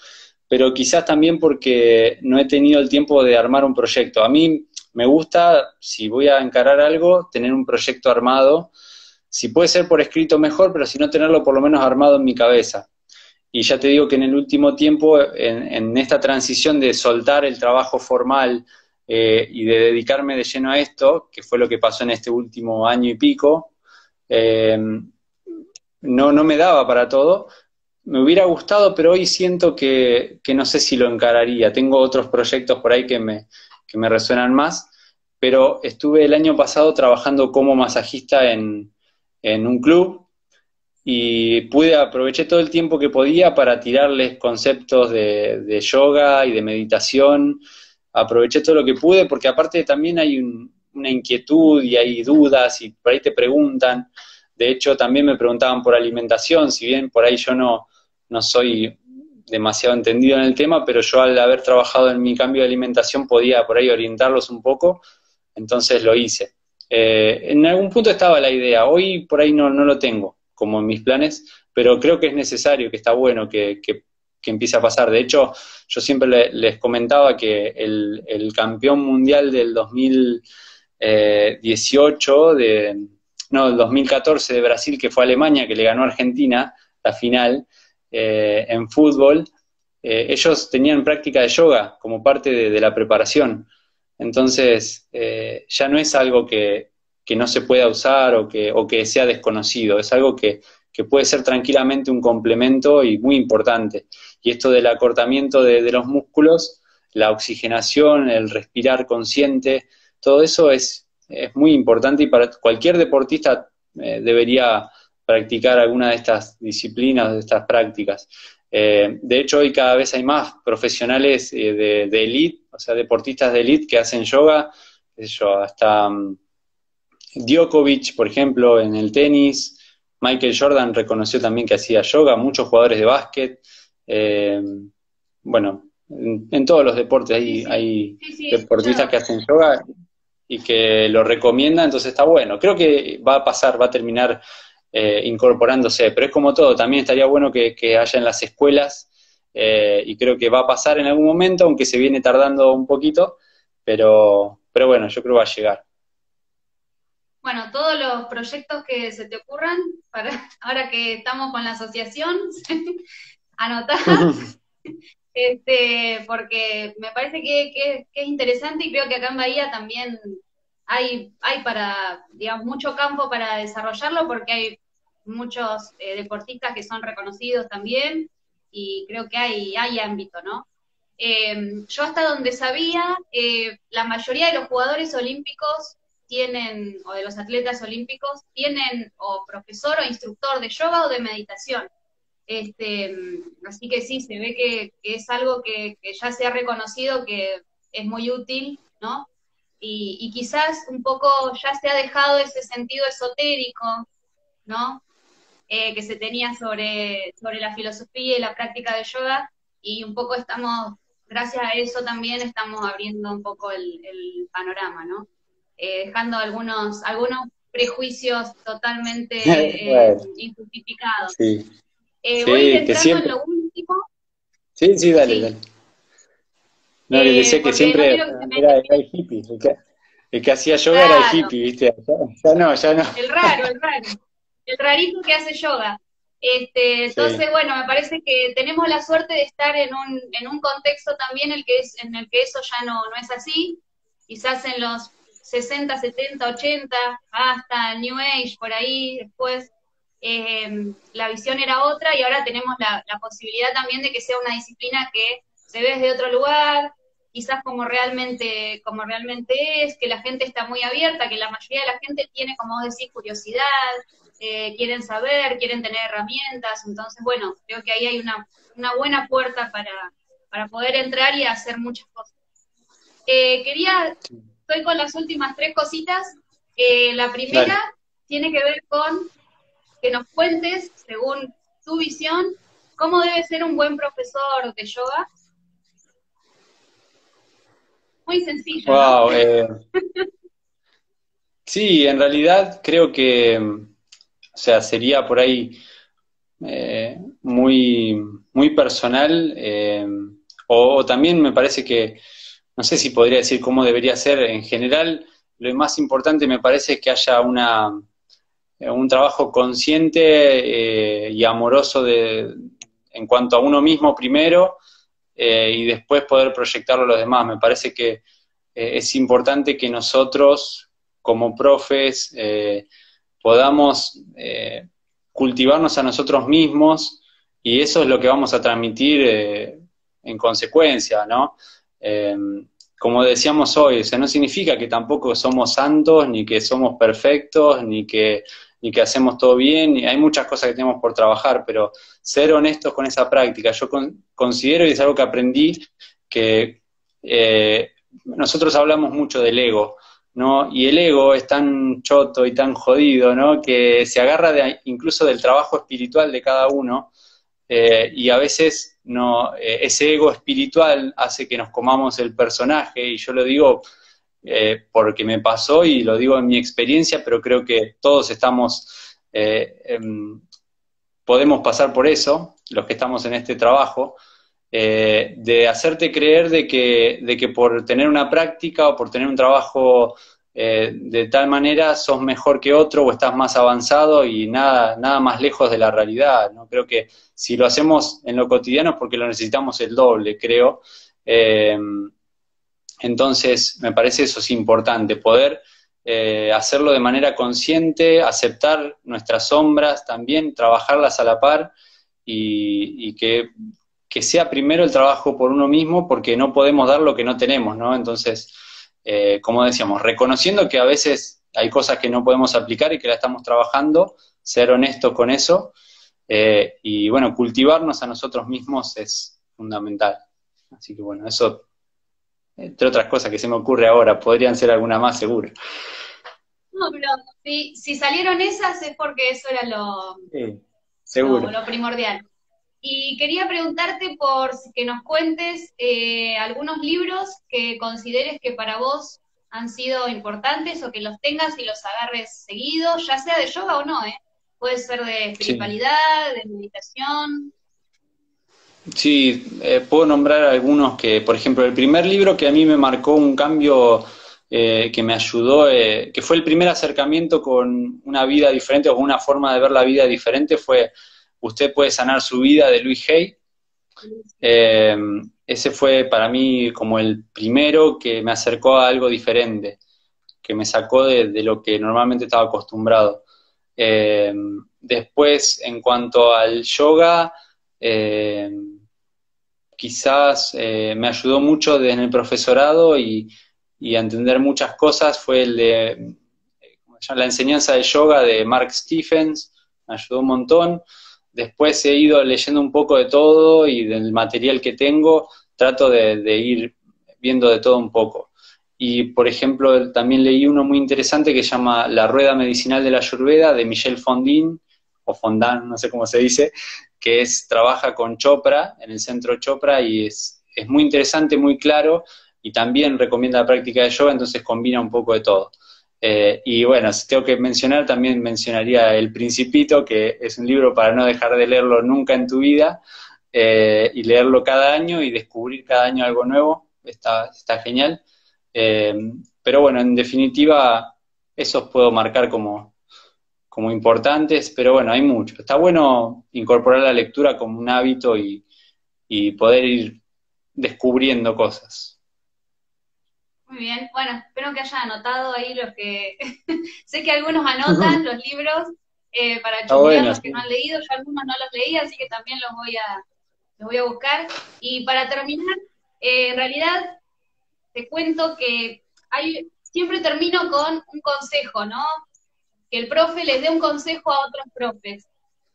pero quizás también porque no he tenido el tiempo de armar un proyecto. A mí me gusta, si voy a encarar algo, tener un proyecto armado. Si puede ser por escrito mejor, pero si no tenerlo por lo menos armado en mi cabeza. Y ya te digo que en el último tiempo, en esta transición de soltar el trabajo formal y de dedicarme de lleno a esto, que fue lo que pasó en este último año y pico, eh, no me daba para todo. Me hubiera gustado, pero hoy siento que no sé si lo encararía. Tengo otros proyectos por ahí que me resuenan más, pero estuve el año pasado trabajando como masajista en un club y aproveché todo el tiempo que podía para tirarles conceptos de yoga y de meditación. Aproveché todo lo que pude porque aparte también hay una inquietud y hay dudas y por ahí te preguntan. De hecho, también me preguntaban por alimentación, si bien por ahí yo no soy demasiado entendido en el tema, pero yo al haber trabajado en mi cambio de alimentación podía por ahí orientarlos un poco, entonces lo hice. En algún punto estaba la idea, hoy por ahí no lo tengo como en mis planes, pero creo que es necesario, que está bueno que empiece a pasar. De hecho, yo siempre les comentaba que el campeón mundial del 2018, no, del 2014 de Brasil, que fue Alemania, que le ganó a Argentina la final en fútbol, ellos tenían práctica de yoga como parte de la preparación. Entonces, ya no es algo que no se pueda usar o que sea desconocido, es algo que puede ser tranquilamente un complemento y muy importante. Y esto del acortamiento de los músculos, la oxigenación, el respirar consciente, todo eso es muy importante y para cualquier deportista debería practicar alguna de estas disciplinas, de estas prácticas. De hecho, hoy cada vez hay más profesionales de elite, o sea, deportistas de elite que hacen yoga, qué sé yo, hasta Djokovic, por ejemplo, en el tenis. Michael Jordan reconoció también que hacía yoga, muchos jugadores de básquet. Eh, bueno, en todos los deportes Sí, sí, hay sí, sí, he deportistas escuchado. que hacen yoga y que lo recomiendan, entonces está bueno. Creo que va a pasar, va a terminar incorporándose, pero es como todo, también estaría bueno que haya en las escuelas y creo que va a pasar en algún momento, aunque se viene tardando un poquito, pero bueno, yo creo que va a llegar. Bueno, todos los proyectos que se te ocurran, para ahora que estamos con la asociación, anotá, porque me parece que es interesante y creo que acá en Bahía también hay para, digamos, mucho campo para desarrollarlo porque hay muchos deportistas que son reconocidos también y creo que hay ámbito, ¿no? Yo hasta donde sabía, la mayoría de los jugadores olímpicos tienen, o de los atletas olímpicos, tienen o profesor o instructor de yoga o de meditación. Este, así que sí, se ve que es algo que ya se ha reconocido que es muy útil, ¿no? Y quizás un poco ya se ha dejado ese sentido esotérico, ¿no? Que se tenía sobre la filosofía y la práctica de yoga, y un poco estamos, gracias a eso también estamos abriendo un poco el panorama, ¿no? Dejando algunos prejuicios totalmente Bueno, injustificados. sí, Voy a ir sí, que entrando en siempre, lo último, sí, sí, dale, sí, dale. No, que decía que porque no siempre quiero que se me era termine. el hippie, el que hacía yoga era el Claro, hippie, ¿viste? Ya, ya no, ya no. el rarito que hace yoga. Sí, Entonces, bueno, me parece que tenemos la suerte de estar en un contexto también en el que eso ya no es así. Quizás en los 60, 70, 80, hasta el New Age, por ahí después. la visión era otra y ahora tenemos la posibilidad también de que sea una disciplina que se ve desde otro lugar, quizás como realmente es, que la gente está muy abierta, que la mayoría de la gente tiene, como vos decís, curiosidad, quieren saber, quieren tener herramientas, entonces, bueno, creo que ahí hay una buena puerta para poder entrar y hacer muchas cosas. Estoy con las últimas tres cositas. La primera Dale. tiene que ver con que nos cuentes, según tu visión, cómo debe ser un buen profesor de yoga. Muy sencillo, ¿no? Wow, sí, en realidad creo que, o sea, sería por ahí muy, muy personal, o también me parece que, no sé si podría decir cómo debería ser, en general, lo más importante me parece es que haya un trabajo consciente y amoroso en cuanto a uno mismo primero, y después poder proyectarlo a los demás. Me parece que es importante que nosotros, como profes, podamos cultivarnos a nosotros mismos, y eso es lo que vamos a transmitir en consecuencia, ¿no? Eh, Como decíamos hoy, o sea, no significa que tampoco somos santos, ni que somos perfectos, ni que hacemos todo bien, y hay muchas cosas que tenemos por trabajar, pero ser honestos con esa práctica. Yo considero, y es algo que aprendí, que nosotros hablamos mucho del ego, ¿no? Y el ego es tan choto y tan jodido, ¿no? Que se agarra incluso del trabajo espiritual de cada uno, y a veces no, ese ego espiritual hace que nos comamos el personaje, y yo lo digo porque me pasó y lo digo en mi experiencia, pero creo que todos podemos pasar por eso, los que estamos en este trabajo, de hacerte creer de que por tener una práctica o por tener un trabajo de tal manera sos mejor que otro o estás más avanzado, y nada más lejos de la realidad, ¿no? Creo que si lo hacemos en lo cotidiano es porque lo necesitamos el doble, creo. Eh, entonces, me parece eso es importante, poder hacerlo de manera consciente, aceptar nuestras sombras también, trabajarlas a la par, y que sea primero el trabajo por uno mismo, porque no podemos dar lo que no tenemos, ¿no? Entonces, como decíamos, reconociendo que a veces hay cosas que no podemos aplicar y que la estamos trabajando, ser honestos con eso, y bueno, cultivarnos a nosotros mismos es fundamental. Así que bueno, eso, entre otras cosas que se me ocurre ahora, podrían ser alguna más seguro. No, pero si salieron esas es porque eso era Sí, seguro. lo primordial. Y quería preguntarte por que nos cuentes algunos libros que consideres que para vos han sido importantes o que los tengas y los agarres seguido, ya sea de yoga o no, ¿eh? Puede ser de Sí. espiritualidad, de meditación. Sí, puedo nombrar algunos que, por ejemplo, el primer libro que a mí me marcó un cambio, que me ayudó, que fue el primer acercamiento con una vida diferente o con una forma de ver la vida diferente, fue Usted puede sanar su vida, de Louis Hay. Eh, Ese fue para mí como el primero que me acercó a algo diferente, que me sacó de lo que normalmente estaba acostumbrado. Eh, Después, en cuanto al yoga, eh, quizás me ayudó mucho en el profesorado y a entender muchas cosas, fue el de ¿cómo se llama? La enseñanza de yoga de Mark Stephens, me ayudó un montón. Después he ido leyendo un poco de todo, y del material que tengo trato de ir viendo de todo un poco. Y, por ejemplo, también leí uno muy interesante que se llama La Rueda Medicinal de la Ayurveda, de Michel Fondin, o Fondan, no sé cómo se dice, que trabaja con Chopra, en el centro Chopra, y es muy interesante, muy claro, y también recomienda la práctica de yoga, entonces combina un poco de todo. Y bueno, si tengo que mencionar, también mencionaría El Principito, que es un libro para no dejar de leerlo nunca en tu vida, y leerlo cada año y descubrir cada año algo nuevo, está genial. Eh, pero bueno, en definitiva, esos puedo marcar como importantes, pero bueno, hay mucho. Está bueno incorporar la lectura como un hábito, y poder ir descubriendo cosas. Muy bien, bueno, espero que hayan anotado ahí los que... sé que algunos anotan los libros, para Está chusmear bueno, los que no sí. han leído. Yo algunos no los leí, así que también los voy a buscar. Y para terminar, en realidad te cuento que siempre termino con un consejo, ¿no? Que el profe les dé un consejo a otros profes,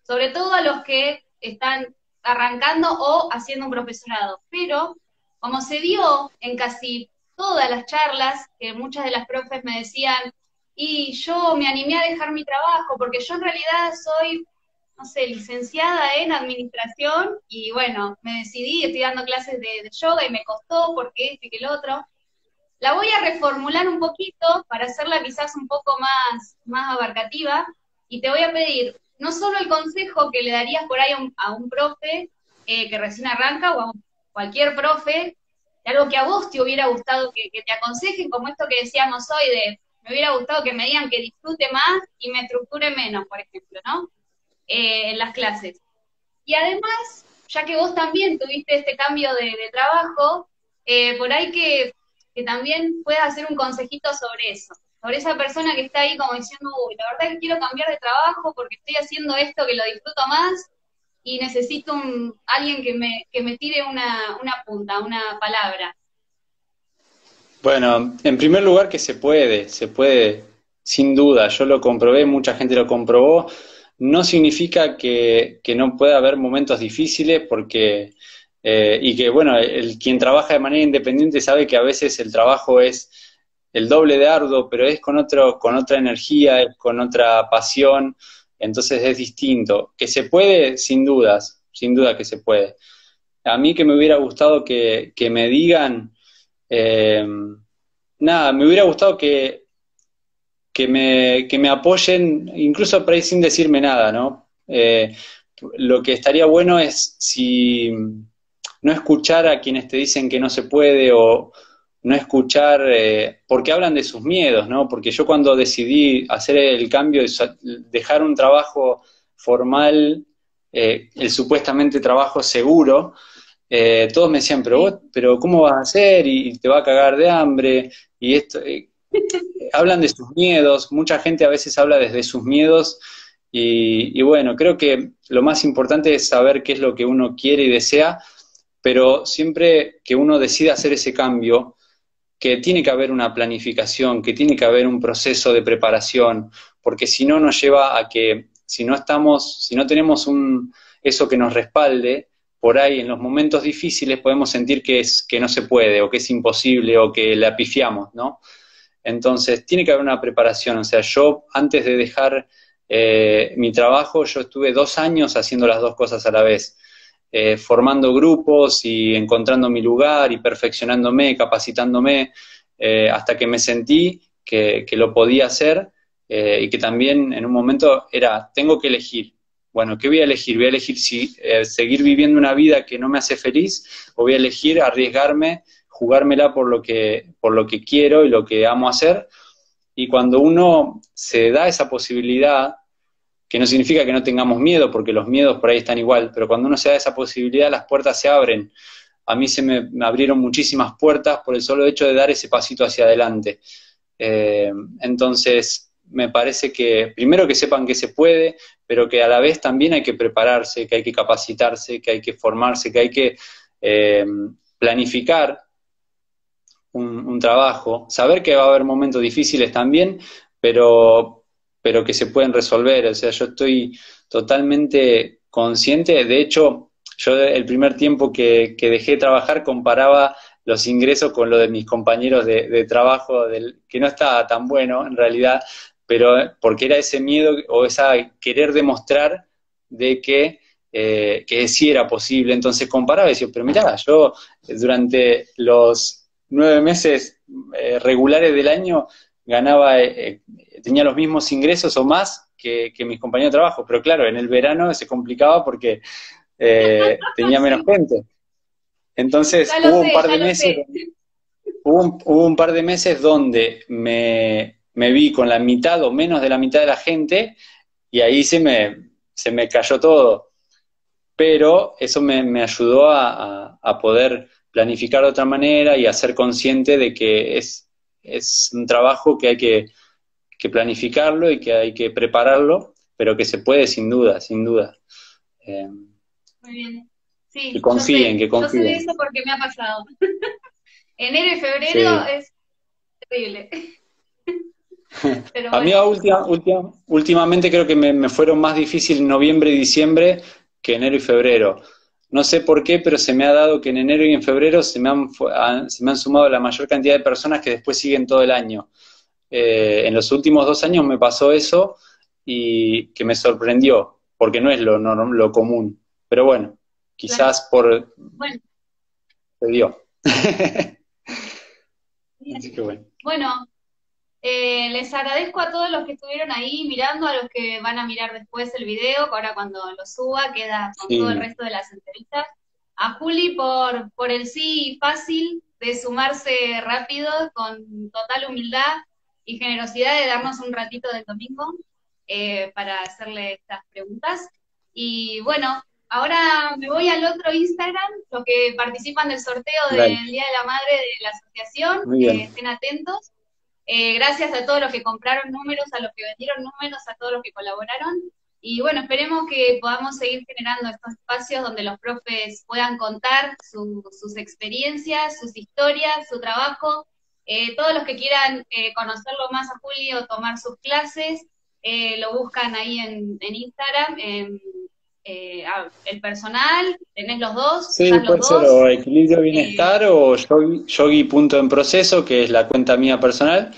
sobre todo a los que están arrancando o haciendo un profesorado. Pero como se dio en casi todas las charlas, que muchas de las profes me decían, y yo me animé a dejar mi trabajo, porque yo en realidad soy, no sé, licenciada en administración, y bueno, me decidí, estoy dando clases de yoga y me costó porque este que el otro. La voy a reformular un poquito para hacerla quizás un poco más abarcativa y te voy a pedir no solo el consejo que le darías por ahí a un profe que recién arranca o a cualquier profe, de algo que a vos te hubiera gustado que te aconsejen, como esto que decíamos hoy de me hubiera gustado que me digan que disfrute más y me estructure menos, por ejemplo, ¿no? En las clases. Y además, ya que vos también tuviste este cambio de trabajo, por ahí que también puedas hacer un consejito sobre eso, sobre esa persona que está ahí como diciendo, uy, la verdad es que quiero cambiar de trabajo porque estoy haciendo esto que lo disfruto más y necesito alguien que me tire una punta, una palabra. Bueno, en primer lugar que se puede, sin duda, yo lo comprobé, mucha gente lo comprobó, no significa que no pueda haber momentos difíciles porque, y que bueno, quien trabaja de manera independiente sabe que a veces el trabajo es el doble de arduo, pero es con otra energía, es con otra pasión, entonces es distinto. Que se puede, sin dudas, sin duda que se puede. A mí que me hubiera gustado que me digan... Eh, nada, me hubiera gustado que me apoyen, incluso por ahí sin decirme nada, ¿no? Lo que estaría bueno es si no escuchar a quienes te dicen que no se puede o no escuchar, porque hablan de sus miedos, ¿no? Porque yo cuando decidí hacer el cambio, dejar un trabajo formal, el supuestamente trabajo seguro, todos me decían, Sí. pero ¿cómo vas a hacer? Y te va a cagar de hambre, y esto, hablan de sus miedos, mucha gente a veces habla desde sus miedos, y bueno, creo que lo más importante es saber qué es lo que uno quiere y desea, pero siempre que uno decida hacer ese cambio, que tiene que haber una planificación, que tiene que haber un proceso de preparación, porque si no nos lleva a que si no estamos, si no tenemos eso que nos respalde, por ahí en los momentos difíciles podemos sentir que no se puede, o que es imposible, o que la pifiamos, ¿no? Entonces, tiene que haber una preparación. O sea, yo antes de dejar mi trabajo, yo estuve 2 años haciendo las dos cosas a la vez, formando grupos y encontrando mi lugar y perfeccionándome, capacitándome, hasta que me sentí que lo podía hacer, y que también en un momento era, tengo que elegir. Bueno, ¿qué voy a elegir? Voy a elegir si seguir viviendo una vida que no me hace feliz o voy a elegir arriesgarme, jugármela por lo que quiero y lo que amo hacer. Y cuando uno se da esa posibilidad, que no significa que no tengamos miedo, porque los miedos por ahí están igual, pero cuando uno se da esa posibilidad, las puertas se abren. A mí me abrieron muchísimas puertas por el solo hecho de dar ese pasito hacia adelante. Eh, entonces, me parece que primero que sepan que se puede, pero que a la vez también hay que prepararse, que hay que capacitarse, que hay que formarse, que hay que eh, planificar un trabajo, saber que va a haber momentos difíciles también, pero que se pueden resolver. O sea, yo estoy totalmente consciente. De hecho, yo el primer tiempo que dejé de trabajar comparaba los ingresos con lo de mis compañeros de trabajo, que no estaba tan bueno en realidad, pero porque era ese miedo o esa querer demostrar de que sí era posible. Entonces comparaba y decía, pero mirá, yo durante los 9 meses regulares del año ganaba, tenía los mismos ingresos o más que mis compañeros de trabajo, pero claro, en el verano se complicaba porque tenía menos Sí, gente. Entonces ya lo sé, ya lo sé. hubo un par de meses donde me vi con la mitad o menos de la mitad de la gente y ahí se me cayó todo, pero eso me ayudó a poder planificar de otra manera y a ser consciente de que es un trabajo que hay que planificarlo y que hay que prepararlo, pero que se puede sin duda, sin duda. Muy bien. Sí, Que confíen, que yo sé de confíen. eso porque me ha pasado. Enero y febrero Sí. es terrible, pero A mí bueno, últimamente creo que me fueron más difícil noviembre y diciembre que enero y febrero. No sé por qué, pero se me ha dado que en enero y en febrero se me han sumado la mayor cantidad de personas que después siguen todo el año. En los últimos 2 años me pasó eso y que me sorprendió, porque no es lo común. Pero bueno, claro. quizás por Bueno, se dio. bien. Así que bueno. Bueno, les agradezco a todos los que estuvieron ahí mirando, a los que van a mirar después el video, que ahora cuando lo suba queda con todo el Sí, resto de las entrevistas. A Juli por el sí fácil de sumarse rápido, con total humildad y generosidad de darnos un ratito del domingo para hacerle estas preguntas. Y bueno, ahora me voy al otro Instagram, los que participan del sorteo dale. del Día de la Madre de la asociación, Muy bien. estén atentos. Gracias a todos los que compraron números, a los que vendieron números, a todos los que colaboraron. Y bueno, esperemos que podamos seguir generando estos espacios donde los profes puedan contar sus experiencias, sus historias, su trabajo. Todos los que quieran conocerlo más a Julio, tomar sus clases, lo buscan ahí en Instagram, el personal, tenés los dos, Sí, usás los puede ser dos. o Equilibrio Eh, Bienestar o Yogi.enproceso, que es la cuenta mía personal.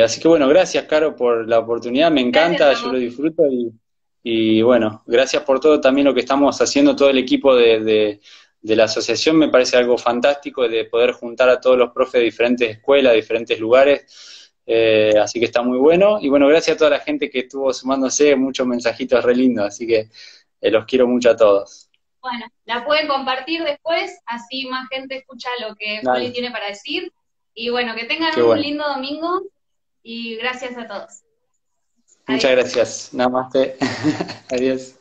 Así que bueno, gracias, Caro, por la oportunidad, me gracias encanta, a yo lo vos. disfruto y bueno, gracias por todo también lo que estamos haciendo, todo el equipo de la asociación, me parece algo fantástico de poder juntar a todos los profes de diferentes escuelas, de diferentes lugares, así que está muy bueno. Y bueno, gracias a toda la gente que estuvo sumándose, muchos mensajitos re lindos, así que los quiero mucho a todos. Bueno, la pueden compartir después, así más gente escucha lo que Juli Dale, tiene para decir. Y bueno, que tengan qué un bueno. lindo domingo y gracias a todos. Muchas Adiós. gracias. Namaste. Adiós.